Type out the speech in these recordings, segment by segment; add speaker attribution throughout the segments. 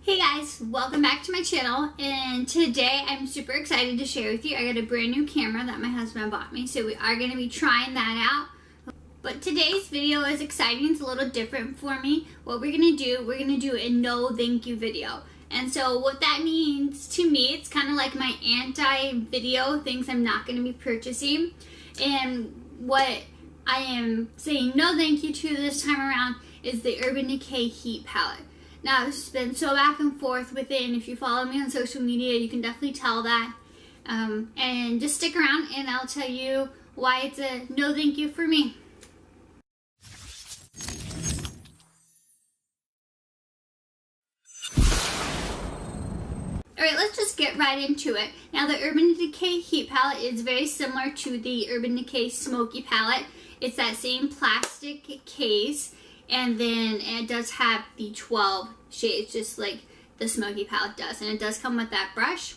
Speaker 1: Hey guys, welcome back to my channel, and today I'm super excited to share with you. I got a brand new camera that my husband bought me, so we are going to be trying that out. But today's video is exciting. It's a little different for me. What we're going to do a no thank you video. And so what that means to me, it's kind of like my anti-video, things I'm not going to be purchasing. And what I am saying no thank you to this time around is the Urban Decay Heat Palette. Now, it's been so back and forth with it, and if you follow me on social media, you can definitely tell that. And just stick around, and I'll tell you why it's a no thank you for me. Alright, let's just get right into it. Now, the Urban Decay Heat Palette is very similar to the Urban Decay Smoky Palette. It's that same plastic case. And then it does have the 12 shades, just like the Smoky Palette does. And it does come with that brush.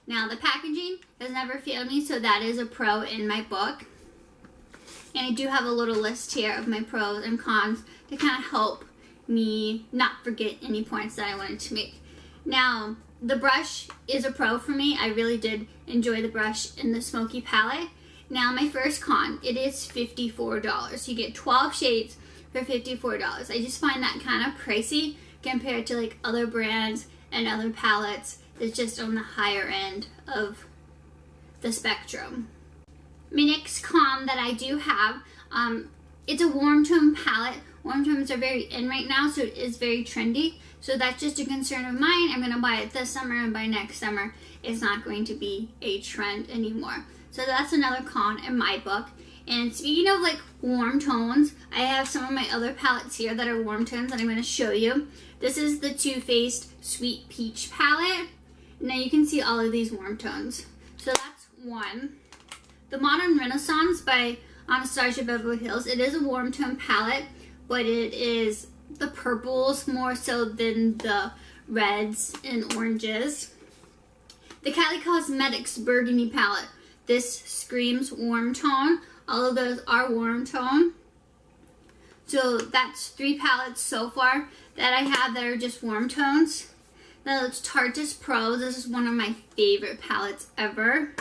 Speaker 1: Now, the packaging has never failed me, so that is a pro in my book. And I do have a little list here of my pros and cons to kind of help me not forget any points that I wanted to make. Now, the brush is a pro for me. I really did enjoy the brush in the Smoky Palette. Now, my first con, it is $54. You get 12 shades for $54. I just find that kind of pricey compared to like other brands and other palettes that's just on the higher end of the spectrum. My next con that I do have, it's a warm tone palette. Warm tones are very in right now, so it is very trendy. So that's just a concern of mine. I'm going to buy it this summer, and by next summer it's not going to be a trend anymore. So that's another con in my book. And speaking of like warm tones, I have some of my other palettes here that are warm tones that I'm going to show you. This is the Too Faced Sweet Peach palette. Now you can see all of these warm tones. So that's one. The Modern Renaissance by Anastasia Beverly Hills. It is a warm tone palette, but it is the purples more so than the reds and oranges. The Kylie Cosmetics Burgundy palette. This screams warm tone. All of those are warm tone. So that's 3 palettes so far that I have that are just warm tones. Now it's Tarte's Pro. This is one of my favorite palettes ever.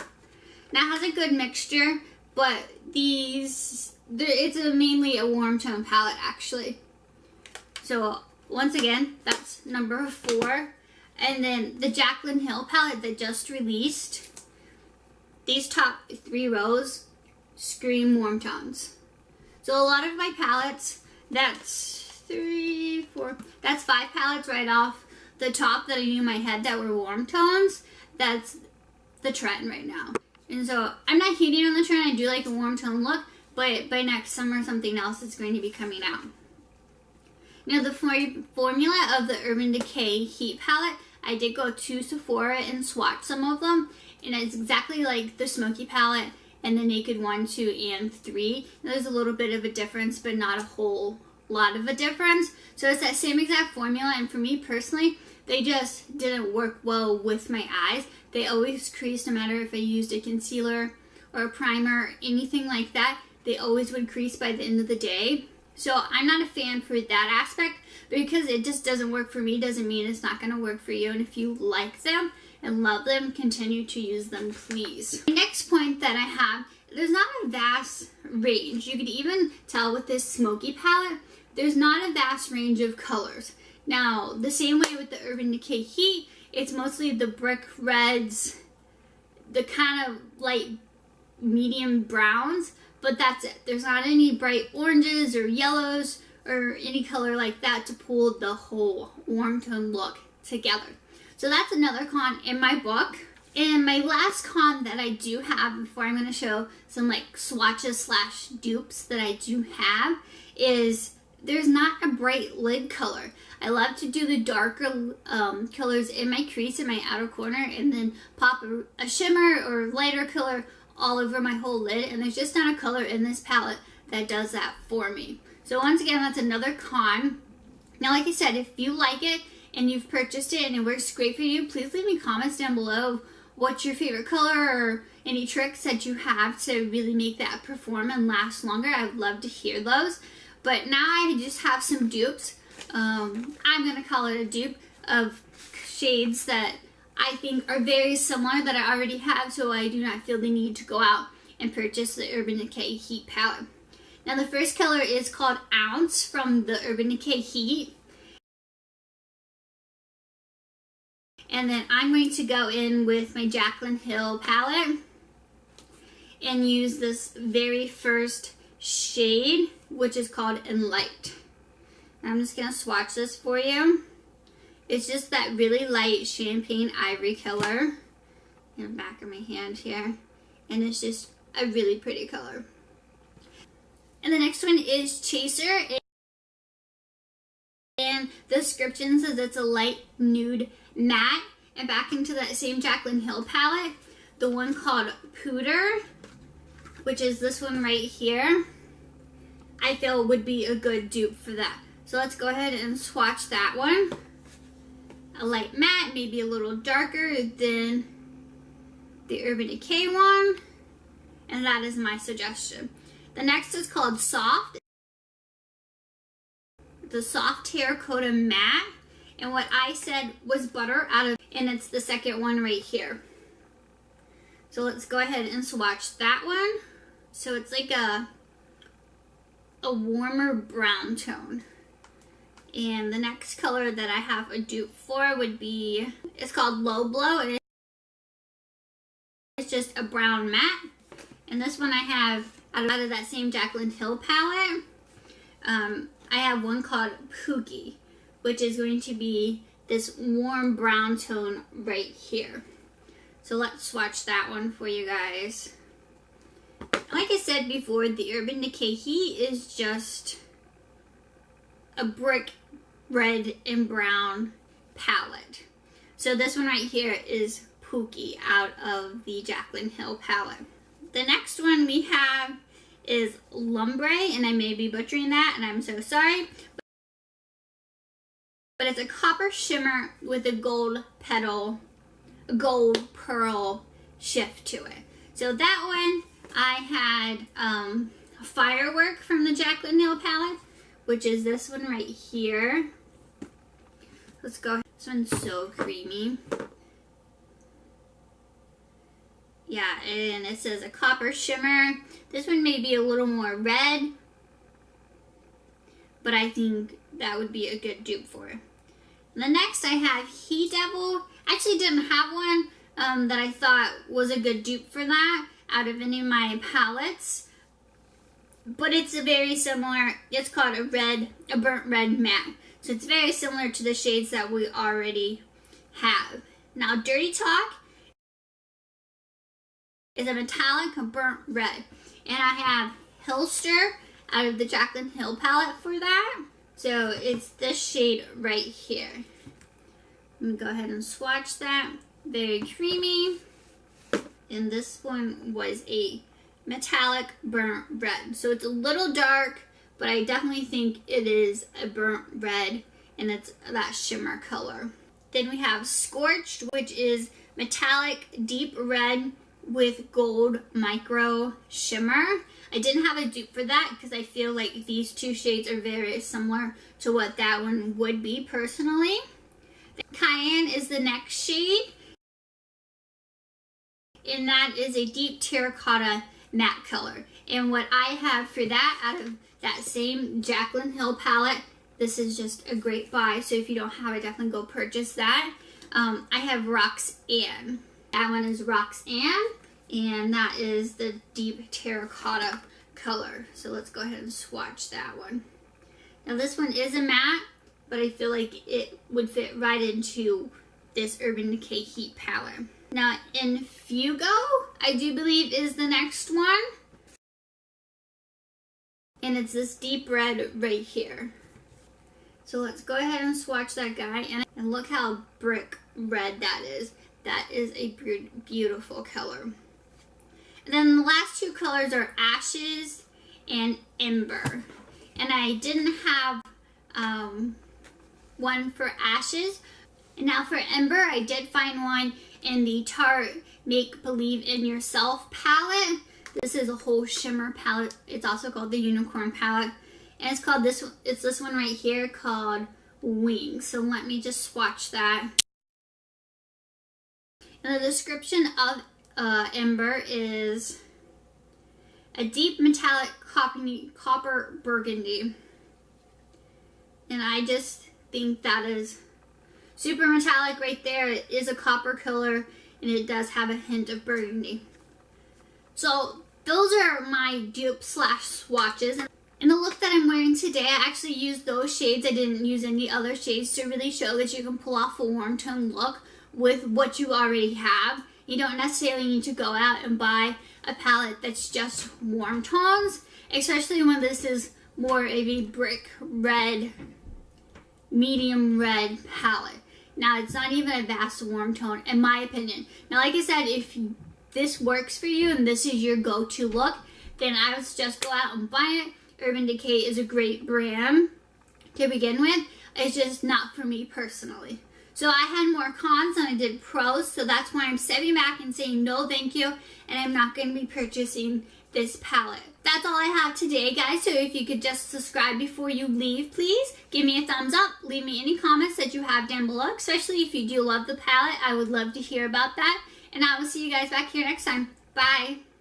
Speaker 1: Now it has a good mixture, but it's mainly a warm tone palette actually. So once again, that's number 4. And then the Jaclyn Hill palette that just released. These top 3 rows scream warm tones. So a lot of my palettes, that's 5 palettes right off the top that I knew in my head that were warm tones. That's the trend right now. And so I'm not hating on the trend. I do like a warm tone look, but by next summer something else is going to be coming out. Now the formula of the Urban Decay Heat Palette, I did go to Sephora and swatch some of them, and it's exactly like the Smoky Palette and the Naked 1, 2, and 3. There's a little bit of a difference, but not a whole lot of a difference. So it's that same exact formula, and for me personally, they just didn't work well with my eyes. They always crease no matter if I used a concealer or a primer or anything like that. They always would crease by the end of the day. So I'm not a fan for that aspect, but because it just doesn't work for me doesn't mean it's not going to work for you. And if you like them and love them, continue to use them, please. The next point that I have, there's not a vast range. You could even tell with this Smoky palette, there's not a vast range of colors. Now, the same way with the Urban Decay Heat, it's mostly the brick reds, the kind of light medium browns, but that's it. There's not any bright oranges or yellows or any color like that to pull the whole warm tone look together. So that's another con in my book. And my last con that I do have before I'm going to show some like swatches / dupes that I do have is there's not a bright lid color. I love to do the darker colors in my crease in my outer corner and then pop a shimmer or lighter color all over my whole lid, and there's just not a color in this palette that does that for me. So once again, that's another con. Now like I said, if you like it and you've purchased it and it works great for you, please leave me comments down below what's your favorite color or any tricks that you have to really make that perform and last longer. I would love to hear those. But now I just have some dupes. I'm going to call it a dupe. of shades that I think are very similar that I already have, so I do not feel the need to go out and purchase the Urban Decay Heat Palette. Now the first color is called Ounce from the Urban Decay Heat. And then I'm going to go in with my Jaclyn Hill palette and use this very first shade, which is called Enlight. I'm just going to swatch this for you. It's just that really light champagne ivory color in the back of my hand here. And it's just a really pretty color. And the next one is Chaser. And the description says it's a light nude matte. And back into that same Jaclyn Hill palette, the one called Pooter, which is this one right here, I feel would be a good dupe for that. So let's go ahead and swatch that one. A light matte, maybe a little darker than the Urban Decay one. And that is my suggestion. The next is called Soft. The Soft Terracotta Matte. And what I said was butter and it's the second one right here. So let's go ahead and swatch that one. So it's like a warmer brown tone. And the next color that I have a dupe for would be, it's called Low Blow, and it's just a brown matte. And this one I have out of that same Jaclyn Hill palette. I have one called Pookie, which is going to be this warm brown tone right here. So let's swatch that one for you guys. Like I said before, the Urban Decay Heat is just a brick red and brown palette. So this one right here is Pookie out of the Jaclyn Hill palette. The next one we have is Lumbre, and I may be butchering that, and I'm so sorry. But it's a copper shimmer with a gold petal, a gold pearl shift to it. So that one, I had Firework from the Jaclyn Hill palette, which is this one right here. Let's go. This one's so creamy. Yeah, and it says a copper shimmer. This one may be a little more red, but I think that would be a good dupe for it. The next I have He Devil. Actually didn't have one that I thought was a good dupe for that out of any of my palettes. But it's a very similar, it's called a burnt red matte. So it's very similar to the shades that we already have. Now Dirty Talk is a metallic burnt red. And I have Hillster out of the Jaclyn Hill palette for that. So it's this shade right here. Let me go ahead and swatch that. Very creamy. And this one was a metallic burnt red. So it's a little dark, but I definitely think it is a burnt red, and it's that shimmer color. Then we have Scorched, which is metallic deep red with gold micro shimmer. I didn't have a dupe for that because I feel like these two shades are very similar to what that one would be personally. The Cayenne is the next shade, and that is a deep terracotta matte color. And what I have for that out of that same Jaclyn Hill palette, this is just a great buy. So if you don't have it, definitely go purchase that. I have Roxanne. That one is Roxanne, and that is the deep terracotta color. So let's go ahead and swatch that one. Now this one is a matte, but I feel like it would fit right into this Urban Decay Heat palette. Now Infugo, I do believe is the next one. And it's this deep red right here. So let's go ahead and swatch that guy, and look how brick red that is. That is a beautiful color. And then the last two colors are Ashes and Ember. And I didn't have one for Ashes. And now for Ember, I did find one in the Tarte Make Believe in Yourself palette. This is a whole shimmer palette. It's also called the Unicorn palette. And it's called this one right here called wings. So let me just swatch that. And the description of Ember is a deep metallic copper burgundy. And I just think that is super metallic right there. It is a copper color and it does have a hint of burgundy. So those are my dupe slash swatches. And the look that I'm wearing today, I actually used those shades. I didn't use any other shades to really show that you can pull off a warm tone look with what you already have. You don't necessarily need to go out and buy a palette that's just warm tones, especially when this is more of a brick red, medium red palette. Now, it's not even a vast warm tone, in my opinion. Now, like I said, if this works for you and this is your go-to look, then I would just go out and buy it. Urban Decay is a great brand to begin with. It's just not for me personally. So I had more cons than I did pros, so that's why I'm stepping back and saying no thank you, and I'm not going to be purchasing this palette. That's all I have today, guys, so if you could just subscribe before you leave, please. Give me a thumbs up, leave me any comments that you have down below, especially if you do love the palette. I would love to hear about that, and I will see you guys back here next time. Bye!